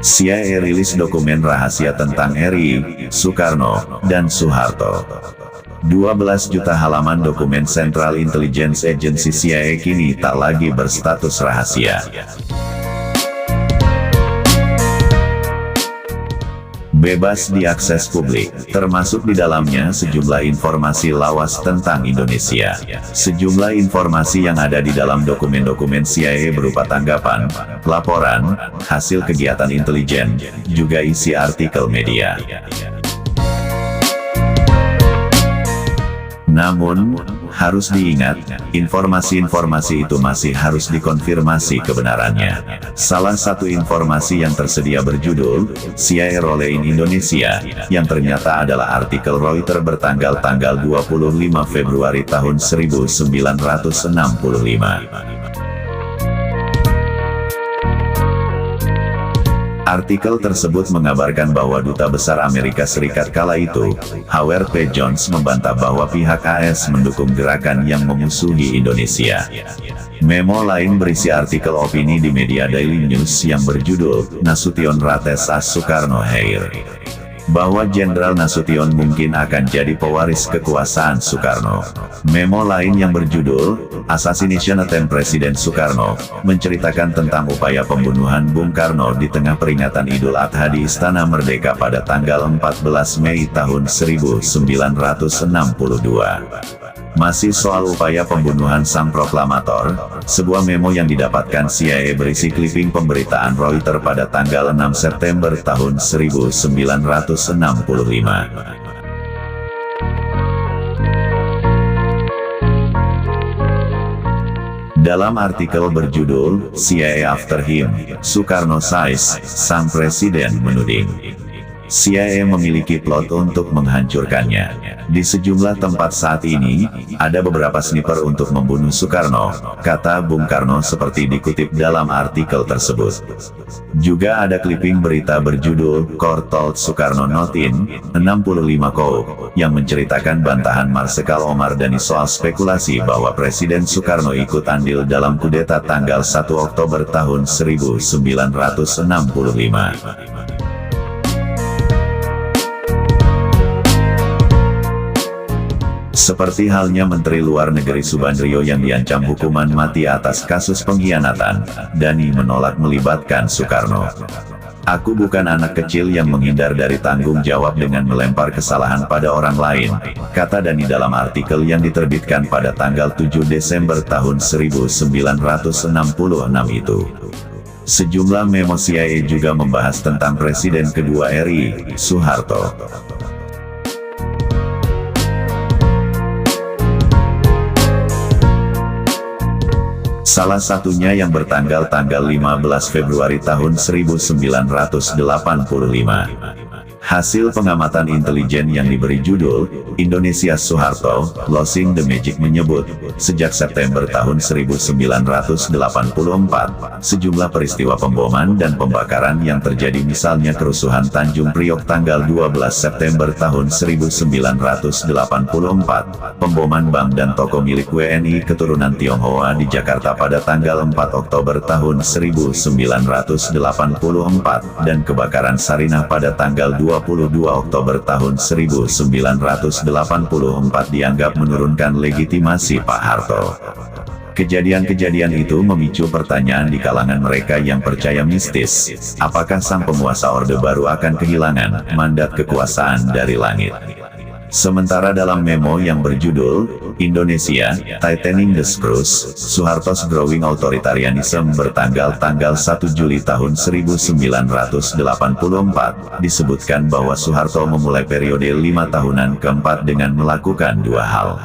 CIA rilis dokumen rahasia tentang RI, Soekarno, dan Soeharto. 12 juta halaman dokumen Central Intelligence Agency CIA kini tak lagi berstatus rahasia. Bebas diakses publik, termasuk di dalamnya sejumlah informasi lawas tentang Indonesia. Sejumlah informasi yang ada di dalam dokumen-dokumen CIA berupa tanggapan, laporan, hasil kegiatan intelijen, juga isi artikel media. Namun, harus diingat, informasi-informasi itu masih harus dikonfirmasi kebenarannya. Salah satu informasi yang tersedia berjudul, CIA Role in Indonesia, yang ternyata adalah artikel Reuters bertanggal 25 Februari tahun 1965. Artikel tersebut mengabarkan bahwa Duta Besar Amerika Serikat kala itu, Howard P. Jones membantah bahwa pihak AS mendukung gerakan yang memusuhi Indonesia. Memo lain berisi artikel opini di media Daily News yang berjudul, Nasution Rates as Soekarno Heir, bahwa Jenderal Nasution mungkin akan jadi pewaris kekuasaan Soekarno. Memo lain yang berjudul, Assassination Attempt Presiden Soekarno, menceritakan tentang upaya pembunuhan Bung Karno di tengah peringatan Idul Adha di Istana Merdeka pada tanggal 14 Mei tahun 1962. Masih soal upaya pembunuhan sang proklamator, sebuah memo yang didapatkan CIA berisi kliping pemberitaan Reuters pada tanggal 6 September tahun 1965. Dalam artikel berjudul, CIA After Him, Soekarno Says, sang presiden menuding CIA memiliki plot untuk menghancurkannya. Di sejumlah tempat saat ini, ada beberapa sniper untuk membunuh Soekarno, kata Bung Karno seperti dikutip dalam artikel tersebut. Juga ada clipping berita berjudul, Court Told Soekarno Not In, 65 Kou, yang menceritakan bantahan Marsikal Omar Dhani soal spekulasi bahwa Presiden Soekarno ikut andil dalam kudeta tanggal 1 Oktober tahun 1965. Seperti halnya Menteri Luar Negeri Subandrio yang diancam hukuman mati atas kasus pengkhianatan, Dhani menolak melibatkan Soekarno. Aku bukan anak kecil yang menghindar dari tanggung jawab dengan melempar kesalahan pada orang lain, kata Dhani dalam artikel yang diterbitkan pada tanggal 7 Desember tahun 1966 itu. Sejumlah memo CIA juga membahas tentang Presiden kedua RI, Soeharto. Salah satunya yang bertanggal 15 Februari tahun 1985. Hasil pengamatan intelijen yang diberi judul, Indonesia Soeharto, Losing the Magic menyebut, sejak September tahun 1984, sejumlah peristiwa pemboman dan pembakaran yang terjadi misalnya kerusuhan Tanjung Priok tanggal 12 September tahun 1984, pemboman bank dan toko milik WNI keturunan Tionghoa di Jakarta pada tanggal 4 Oktober tahun 1984, dan kebakaran Sarinah pada tanggal 22 Oktober tahun 1984 dianggap menurunkan legitimasi Pak Harto. Kejadian-kejadian itu memicu pertanyaan di kalangan mereka yang percaya mistis, apakah sang penguasa Orde Baru akan kehilangan mandat kekuasaan dari langit? Sementara dalam memo yang berjudul, Indonesia, Tightening the Screws, Soeharto's Growing Authoritarianism bertanggal 1 Juli tahun 1984, disebutkan bahwa Soeharto memulai periode 5 tahunan keempat dengan melakukan dua hal.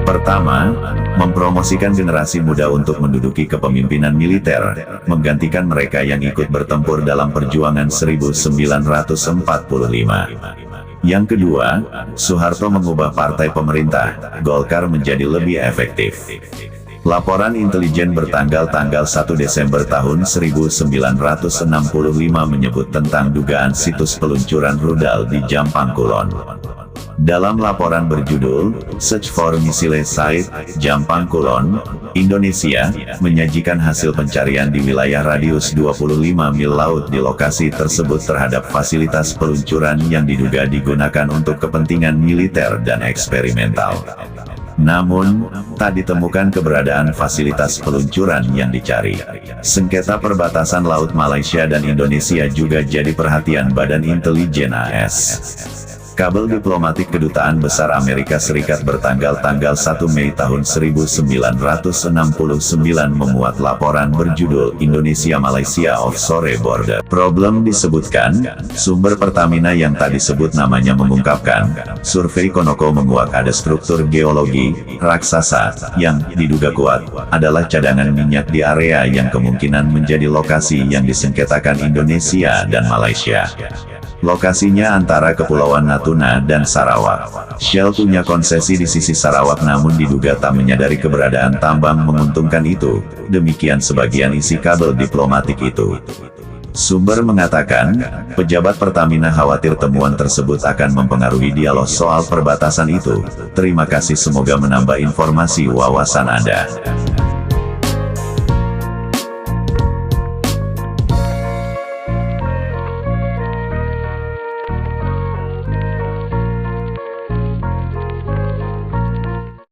Pertama, mempromosikan generasi muda untuk menduduki kepemimpinan militer, menggantikan mereka yang ikut bertempur dalam perjuangan 1945. Yang kedua, Soeharto mengubah partai pemerintah, Golkar menjadi lebih efektif. Laporan intelijen bertanggal 1 Desember tahun 1965 menyebut tentang dugaan situs peluncuran rudal di Jampang Kulon. Dalam laporan berjudul, Search for Missile Site, Jampang Kulon, Indonesia, menyajikan hasil pencarian di wilayah radius 25 mil laut di lokasi tersebut terhadap fasilitas peluncuran yang diduga digunakan untuk kepentingan militer dan eksperimental. Namun, tak ditemukan keberadaan fasilitas peluncuran yang dicari. Sengketa perbatasan Laut Malaysia dan Indonesia juga jadi perhatian Badan Intelijen AS. Kabel diplomatik Kedutaan Besar Amerika Serikat bertanggal 1 Mei tahun 1969 memuat laporan berjudul Indonesia-Malaysia Offshore Border Problem. Disebutkan, sumber Pertamina yang tak disebut namanya mengungkapkan, survei Konoko menguak ada struktur geologi raksasa yang diduga kuat adalah cadangan minyak di area yang kemungkinan menjadi lokasi yang disengketakan Indonesia dan Malaysia. Lokasinya antara Kepulauan Natuna dan Sarawak. Shell punya konsesi di sisi Sarawak namun diduga tak menyadari keberadaan tambang menguntungkan itu, demikian sebagian isi kabel diplomatik itu. Sumber mengatakan, pejabat Pertamina khawatir temuan tersebut akan mempengaruhi dialog soal perbatasan itu. Terima kasih, semoga menambah informasi wawasan Anda.